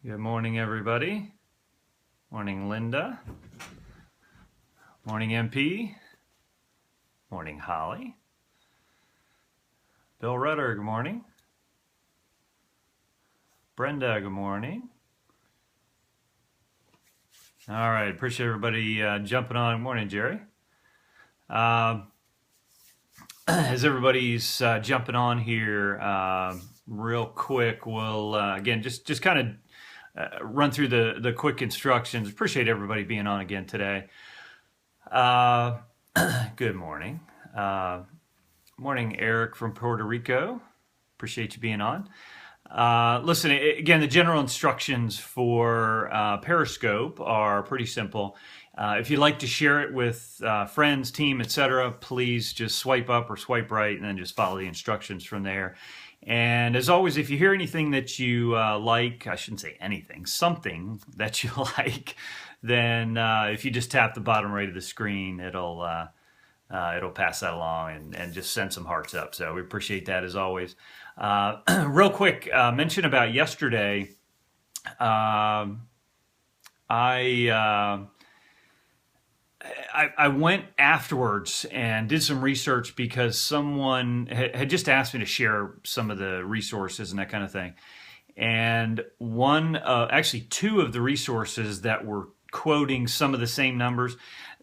Good morning, everybody. Morning, Linda. Morning, MP. Morning, Holly. Bill Rudder, good morning. Brenda, good morning. All right, appreciate everybody jumping on. Morning, Jerry. As everybody's jumping on here, real quick, we'll again just kind of run through the quick instructions. Appreciate everybody being on again today. Good morning. Morning, Eric from Puerto Rico. Appreciate you being on. Listen, again, the general instructions for Periscope are pretty simple. If you'd like to share it with friends, team, etc., please just swipe up or swipe right and then just follow the instructions from there. And as always, if you hear anything that you like, I shouldn't say anything, something that you like, then if you just tap the bottom right of the screen, it'll pass that along and just send some hearts up. So we appreciate that as always. Real quick, mention about yesterday. I went afterwards and did some research because someone had just asked me to share some of the resources and that kind of thing. And actually two of the resources that were quoting some of the same numbers,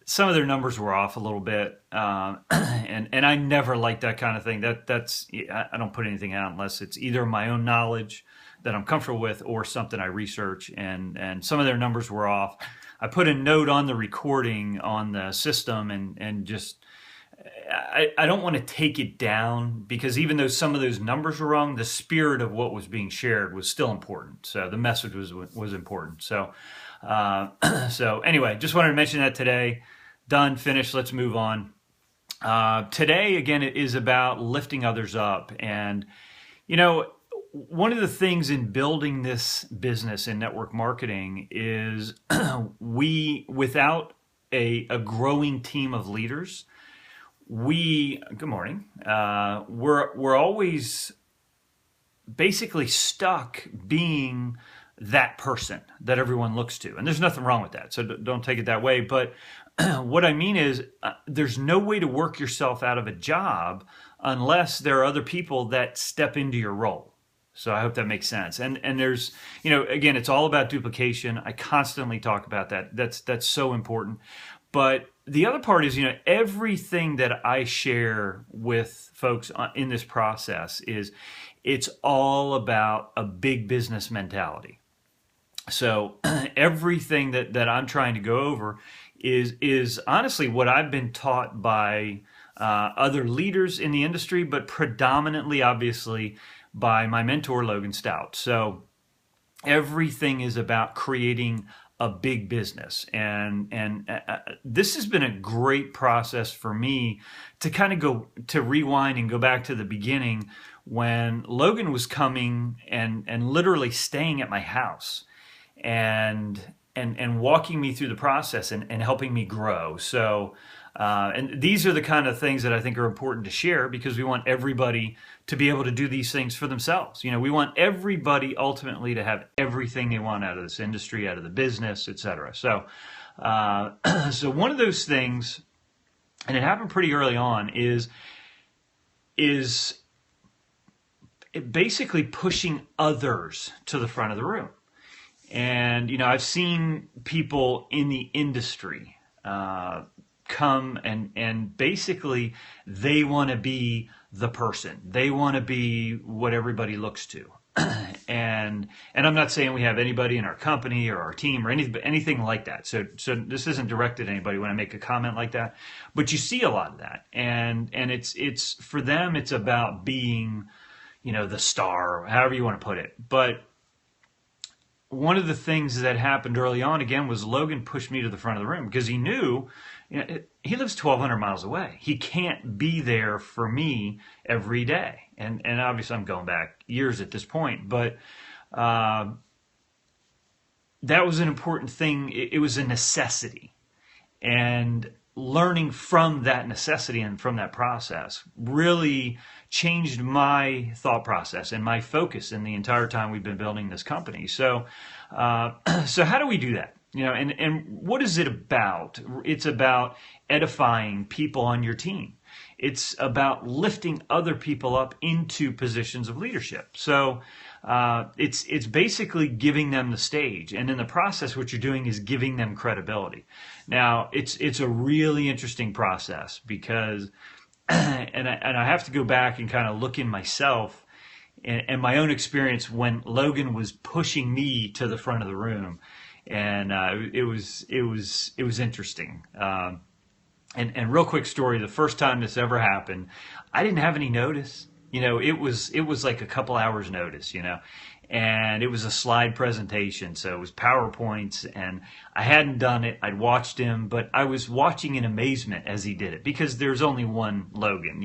some of their numbers were off a little bit. And I never like that kind of thing. I don't put anything out unless it's either my own knowledge that I'm comfortable with or something I research. And some of their numbers were off. I put a note on the recording on the system and just, I don't want to take it down because even though some of those numbers were wrong, the spirit of what was being shared was still important. So the message was important. So anyway, just wanted to mention that today. Done, finished, let's move on. Today, again, it is about lifting others up. And, you know, one of the things in building this business in network marketing is without a growing team of leaders, good morning, we're always basically stuck being that person that everyone looks to. And there's nothing wrong with that, so don't take it that way. But what I mean is there's no way to work yourself out of a job unless there are other people that step into your role. So I hope that makes sense. And there's, you know, again, it's all about duplication. I constantly talk about that. That's so important. But the other part is, you know, everything that I share with folks in this process it's all about a big business mentality. So everything that I'm trying to go over is honestly what I've been taught by other leaders in the industry, but predominantly, obviously, by my mentor, Logan Stout. So everything is about creating a big business. And this has been a great process for me to kind of rewind and go back to the beginning when Logan was coming and literally staying at my house and walking me through the process and helping me grow. So, and these are the kind of things that I think are important to share because we want everybody to be able to do these things for themselves. You know, we want everybody ultimately to have everything they want out of this industry, out of the business, etc. So, so one of those things, and it happened pretty early on, is basically pushing others to the front of the room. And, you know, I've seen people in the industry come and basically they want to be the person. They want to be what everybody looks to. And I'm not saying we have anybody in our company or our team or anything like that. So this isn't directed at anybody when I make a comment like that. But you see a lot of that. And it's for them, it's about being, you know, the star, however you want to put it. But one of the things that happened early on, again, was Logan pushed me to the front of the room because he knew, you know, he lives 1,200 miles away. He can't be there for me every day. And obviously I'm going back years at this point, but that was an important thing. It was a necessity. And learning from that necessity and from that process really changed my thought process and my focus in the entire time we've been building this company. So, so how do we do that? And what is it about? It's about edifying people on your team. It's about lifting other people up into positions of leadership. So it's basically giving them the stage, and in the process, what you're doing is giving them credibility. Now, it's a really interesting process because, and I have to go back and kind of look in myself and my own experience when Logan was pushing me to the front of the room, and it was interesting. And real quick story, the first time this ever happened, I didn't have any notice. It was like a couple hours notice, and it was a slide presentation. So it was PowerPoints, and I hadn't done it. I'd watched him, but I was watching in amazement as he did it because there's only one Logan,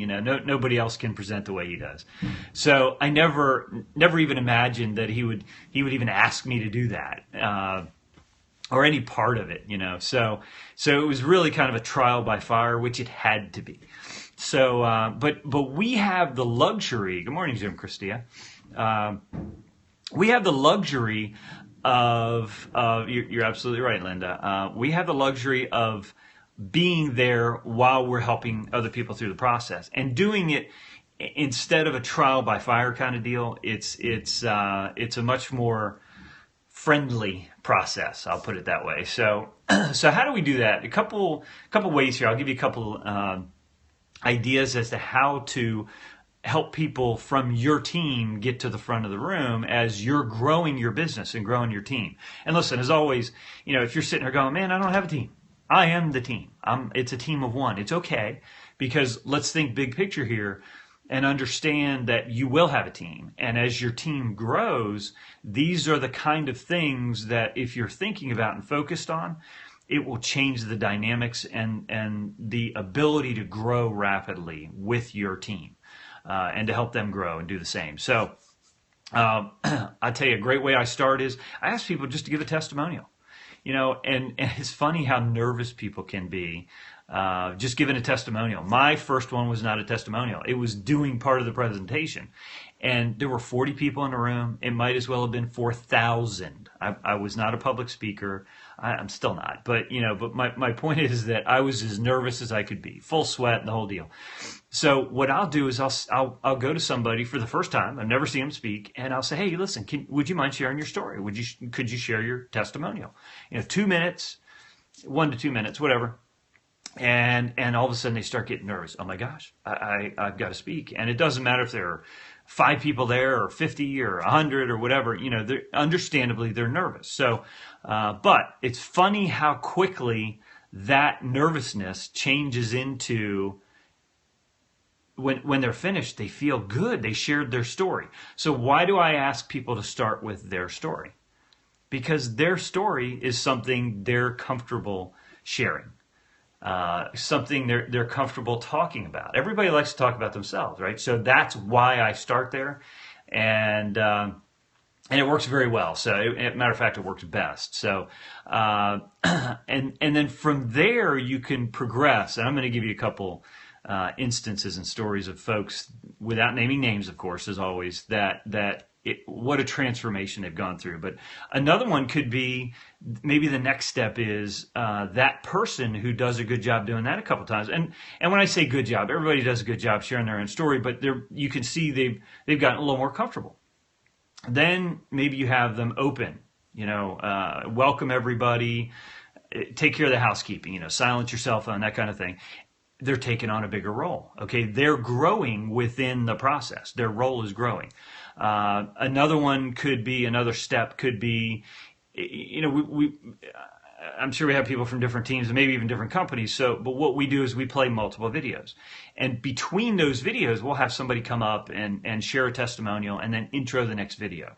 nobody else can present the way he does. So I never even imagined that he would even ask me to do that. Or any part of it, So it was really kind of a trial by fire, which it had to be. So, but we have the luxury. Good morning, Jim Christia. We have the luxury of you're absolutely right, Linda. We have the luxury of being there while we're helping other people through the process and doing it instead of a trial by fire kind of deal. It's a much more friendly process, I'll put it that way. So how do we do that? A couple ways here. I'll give you a couple ideas as to how to help people from your team get to the front of the room as you're growing your business and growing your team. And listen, as always, if you're sitting there going, man, I don't have a team. I am the team. It's a team of one. It's okay, because let's think big picture here and understand that you will have a team. And as your team grows, these are the kind of things that if you're thinking about and focused on, it will change the dynamics and the ability to grow rapidly with your team and to help them grow and do the same. So I tell you, a great way I start is I ask people just to give a testimonial. And it's funny how nervous people can be just giving a testimonial. My first one was not a testimonial. It was doing part of the presentation. And there were 40 people in the room. It might as well have been 4,000. I was not a public speaker. I'm still not. But my point is that I was as nervous as I could be, full sweat and the whole deal. So what I'll do is I'll go to somebody for the first time. I've never seen them speak, and I'll say, hey, listen, would you mind sharing your story? Could you share your testimonial? 2 minutes, 1 to 2 minutes, whatever. And all of a sudden they start getting nervous. Oh my gosh, I've got to speak. And it doesn't matter if there are 5 people there or 50 or 100 or whatever, understandably they're nervous. So, but it's funny how quickly that nervousness changes into when they're finished, they feel good. They shared their story. So why do I ask people to start with their story? Because their story is something they're comfortable sharing. Something they're comfortable talking about. Everybody likes to talk about themselves, right? So that's why I start there, and it works very well. So, matter of fact, it works best. So, and then from there you can progress. And I'm going to give you a couple instances and stories of folks, without naming names, of course, as always, what a transformation they've gone through. But another one could be maybe the next step is that person who does a good job doing that a couple times. And when I say good job, everybody does a good job sharing their own story, but you can see they've gotten a little more comfortable. Then maybe you have them open, welcome everybody, take care of the housekeeping, silence your cell phone, that kind of thing. They're taking on a bigger role. Okay, they're growing within the process. Their role is growing. Another step could be, I'm sure we have people from different teams and maybe even different companies. But what we do is we play multiple videos, and between those videos, we'll have somebody come up and share a testimonial and then intro the next video,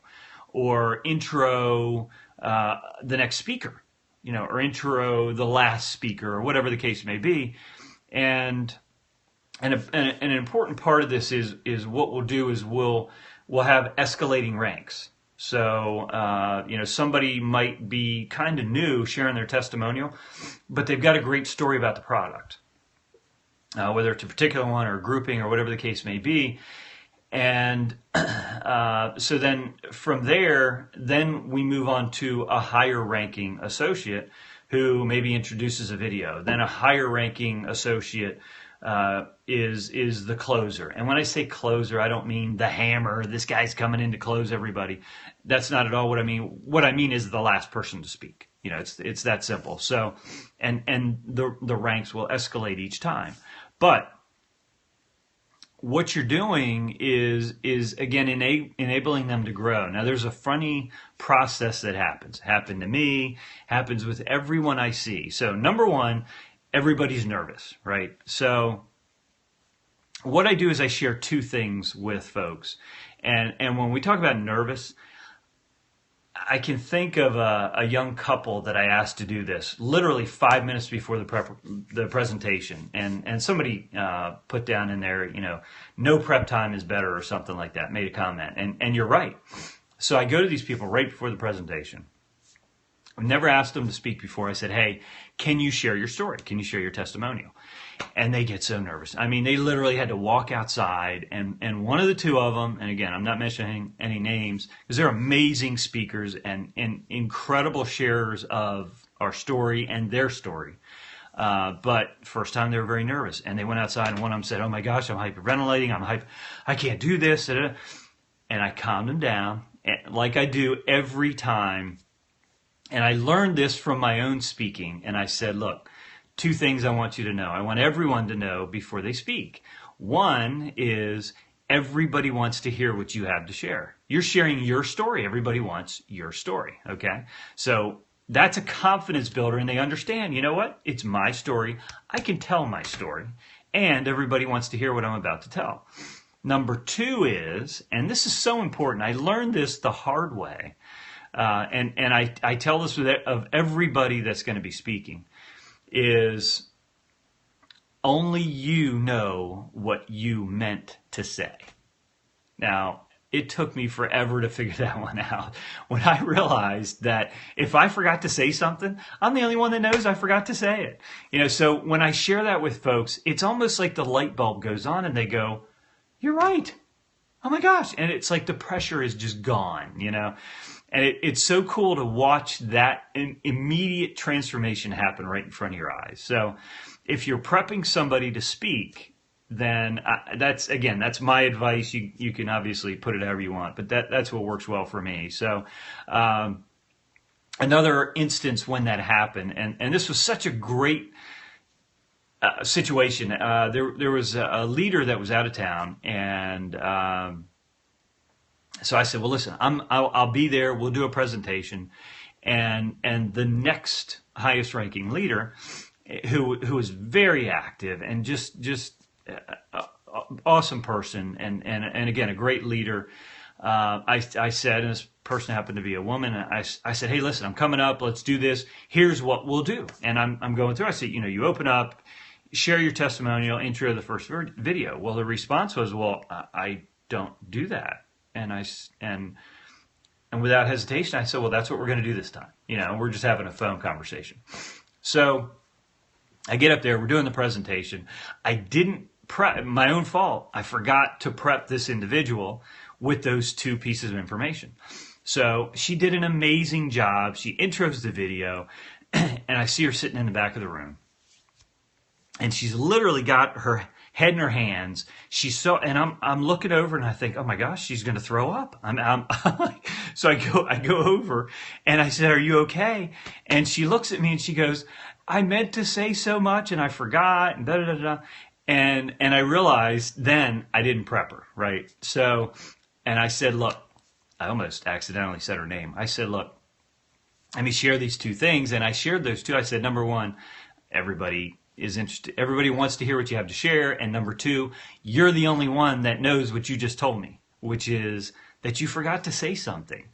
or intro the next speaker, or intro the last speaker, or whatever the case may be. And an important part of this is what we'll do is we'll have escalating ranks. So, somebody might be kind of new sharing their testimonial, but they've got a great story about the product, whether it's a particular one or a grouping or whatever the case may be. And so then from there, then we move on to a higher ranking associate who maybe introduces a video. Then a higher ranking associate is the closer. And when I say closer, I don't mean the hammer. This guy's coming in to close everybody. That's not at all what I mean. What I mean is the last person to speak. It's that simple. So, and the ranks will escalate each time. But what you're doing is again enabling them to grow. Now there's a funny process that happens. Happened to me, happens with everyone I see. So number one, everybody's nervous, right? So what I do is I share two things with folks. And when we talk about nervous, I can think of a young couple that I asked to do this literally 5 minutes before the presentation, and somebody put down in there, no prep time is better or something like that, made a comment, and you're right. So I go to these people right before the presentation. I've never asked them to speak before. I said, hey, can you share your story? Can you share your testimonial? And they get so nervous. I mean, they literally had to walk outside, and one of the two of them, and again, I'm not mentioning any names, because they're amazing speakers and incredible sharers of our story and their story. But first time they were very nervous, and they went outside, and one of them said, oh my gosh, I'm hyperventilating, I can't do this. And I calmed them down, like I do every time. And I learned this from my own speaking, and I said, look, two things I want you to know. I want everyone to know before they speak. One is everybody wants to hear what you have to share. You're sharing your story. Everybody wants your story, okay? So that's a confidence builder, and they understand, you know what? It's my story. I can tell my story, and everybody wants to hear what I'm about to tell. Number two is, and this is so important, I learned this the hard way, and I tell this of everybody that's going to be speaking, is only you know what you meant to say. Now, it took me forever to figure that one out when I realized that if I forgot to say something, I'm the only one that knows I forgot to say it. So when I share that with folks, it's almost like the light bulb goes on and they go, you're right. Oh my gosh. And it's like the pressure is just gone, And it's so cool to watch that immediate transformation happen right in front of your eyes. So if you're prepping somebody to speak, then that's my advice. You can obviously put it however you want, but that's what works well for me. So another instance when that happened, and this was such a great situation. There was a leader that was out of town, and so I said, well, listen, I'll be there. We'll do a presentation, and the next highest ranking leader, who was very active and just awesome person, and again a great leader. I said, and this person happened to be a woman. I said, hey, listen, I'm coming up. Let's do this. Here's what we'll do. And I'm going through. I said, you open up, share your testimonial, intro the first video. Well, the response was, well, I don't do that. And without hesitation, I said, well, that's what we're going to do this time. We're just having a phone conversation. So I get up there, we're doing the presentation. I didn't prep, my own fault. I forgot to prep this individual with those two pieces of information. So she did an amazing job. She intros the video, and I see her sitting in the back of the room. And she's literally got her head in her hands. And I'm looking over and I think, oh my gosh, she's going to throw up. So I go over and I said, are you okay? And she looks at me and she goes, I meant to say so much and I forgot and da da da da. And I realized then I didn't prep her, right? So, and I said, look, I almost accidentally said her name. I said, look, let me share these two things. And I shared those two. I said, number one, everybody is interested. Everybody wants to hear what you have to share. And number two, you're the only one that knows what you just told me, which is that you forgot to say something.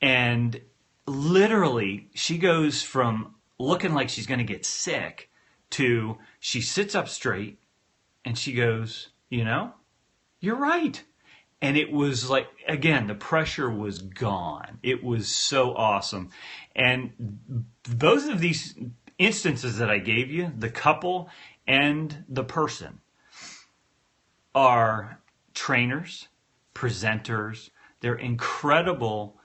And literally, she goes from looking like she's going to get sick to she sits up straight and she goes, you're right. And it was like, again, the pressure was gone. It was so awesome. And both of these instances that I gave you, the couple and the person, are trainers, presenters. They're incredible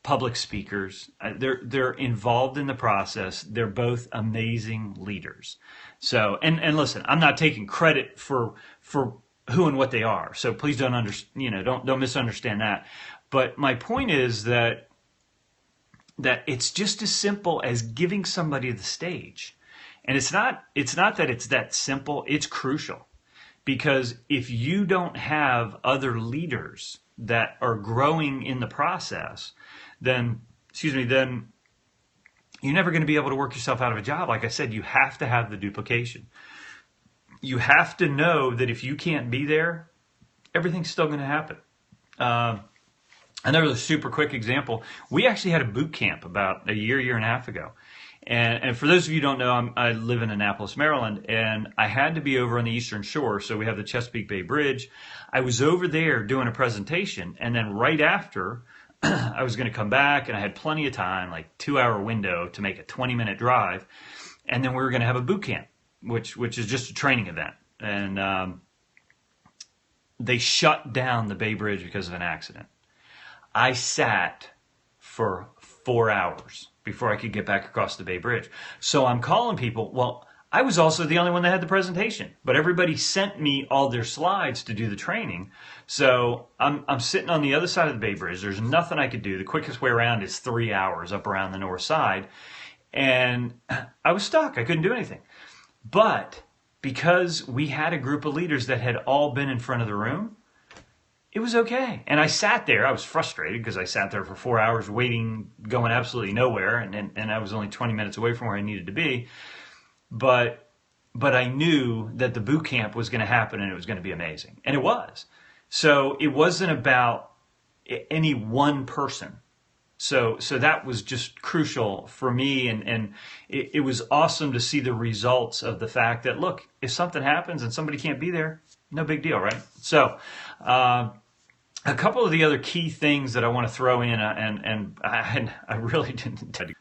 public speakers. They're involved in the process. They're both amazing leaders. So, and listen, I'm not taking credit for who and what they are. So please don't don't misunderstand that. But my point is that it's just as simple as giving somebody the stage. And it's not that it's that simple, it's crucial. Because if you don't have other leaders that are growing in the process, then you're never going to be able to work yourself out of a job. Like I said, you have to have the duplication. You have to know that if you can't be there, everything's still going to happen. Another super quick example, we actually had a boot camp about a year and a half ago. And for those of you who don't know, I live in Annapolis, Maryland, and I had to be over on the Eastern Shore. So we have the Chesapeake Bay Bridge. I was over there doing a presentation, and then right after, I was going to come back, and I had plenty of time, like 2-hour window to make a 20-minute drive, and then we were going to have a boot camp, which is just a training event. And they shut down the Bay Bridge because of an accident. I sat for 4 hours before I could get back across the Bay Bridge. So I'm calling people. Well, I was also the only one that had the presentation, but everybody sent me all their slides to do the training. So I'm sitting on the other side of the Bay Bridge. There's nothing I could do. The quickest way around is 3 hours up around the north side. And I was stuck. I couldn't do anything. But because we had a group of leaders that had all been in front of the room, it was okay. And I sat there. I was frustrated because I sat there for 4 hours waiting, going absolutely nowhere. And I was only 20 minutes away from where I needed to be. But I knew that the boot camp was going to happen and it was going to be amazing. And it was. So it wasn't about any one person. So that was just crucial for me. And it was awesome to see the results of the fact that, look, if something happens and somebody can't be there, no big deal, right? So, a couple of the other key things that I want to throw in, and I really didn't intend to.